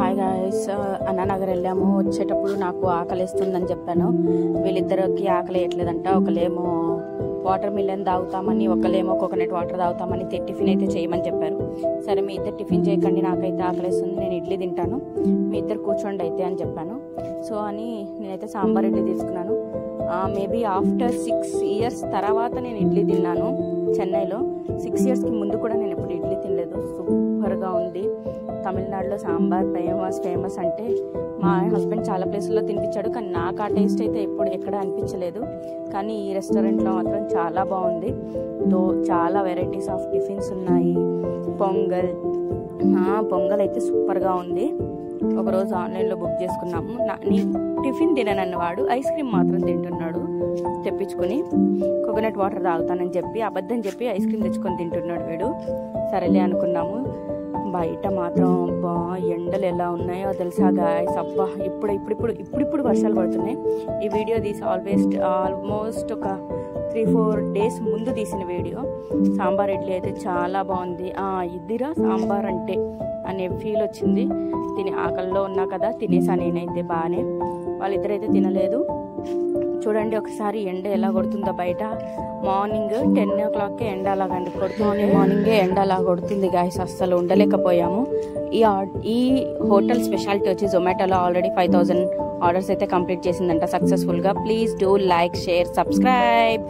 Hi guys, Anna Nagar వెళ్ళాము. వచ్చేటప్పుడు నాకు ఆకలిస్తుందని చెప్పాను. వీళ్ళిద్దరికి ఆకలి వేయట్లేదంట. ఒకళ్ళేమో వాటర్ మిలన్ తాగుతామని, ఒకళ్ళేమో కోకోనట్ వాటర్ తాగుతామని టిఫిన్ అయితే చేయమని చెప్పారు. సరే మీ ఇద్దరు టిఫిన్ చేయకండి, నాకైతే ఆకలిస్తుంది, నేను ఇడ్లీ తింటాను, మీ ఇద్దరు కూర్చోండి అయితే అని చెప్పాను. సో అని నేనైతే సాంబార్ ఇడ్లీ తీసుకున్నాను. మేబీ ఆఫ్టర్ 6 years తర్వాత నేను ఇడ్లీ తిన్నాను చెన్నైలో. 6 yearsకి ముందు కూడా నేను ఎప్పుడు ఇడ్లీ తినలేదు. సూపర్గా ఉంది. తమిళనాడులో సాంబార్ ఫేమస్ అంటే మా హస్బెండ్ చాలా ప్లేసుల్లో తినిపించాడు, కానీ నాకు ఆ టేస్ట్ అయితే ఎప్పుడు ఎక్కడ అనిపించలేదు. కానీ ఈ రెస్టారెంట్లో మాత్రం చాలా బాగుంది. చాలా వెరైటీస్ ఆఫ్ టిఫిన్స్ ఉన్నాయి. పొంగల్ అయితే సూపర్గా ఉంది. ఒకరోజు ఆన్లైన్లో బుక్ చేసుకున్నాము. టిఫిన్ తిననన్నవాడు ఐస్ క్రీమ్ మాత్రం తింటున్నాడు తెప్పించుకొని. కోకోనట్ వాటర్ తాగుతానని చెప్పి అబద్ధం చెప్పి ఐస్ క్రీమ్ తెచ్చుకొని తింటున్నాడు వీడు. సరేలే అనుకున్నాము. బయట మాత్రం ఎండలు ఎలా ఉన్నాయో తెలుసా గాయస్. అబ్బా ఇప్పుడు వర్షాలు పడుతున్నాయి. ఈ వీడియో తీసి ఆల్మోస్ట్ ఒక 3-4 days ముందు తీసిన వీడియో. సాంబార్ ఇడ్లీ అయితే చాలా బాగుంది. ఇదిరా సాంబార్ అంటే అనే ఫీల్ వచ్చింది. తిని ఆకలిలో ఉన్నా కదా తినేసా నేనైతే బాగానే. వాళ్ళిద్దరైతే తినలేదు. చూడండి ఒకసారి ఎండ ఎలా కొడుతుందో బయట. మార్నింగ్ 10 o'clockకే ఎండ అలాగండి కొడుతుంది. మార్నింగే ఎండ అలా కొడుతుంది గాయస్, అస్సలు ఉండలేకపోయాము. ఈ హోటల్ స్పెషాలిటీ వచ్చి జొమాటోలో ఆల్రెడీ 5000 ఆర్డర్స్ అయితే కంప్లీట్ చేసిందంట సక్సెస్ఫుల్గా. Please do like, share, subscribe.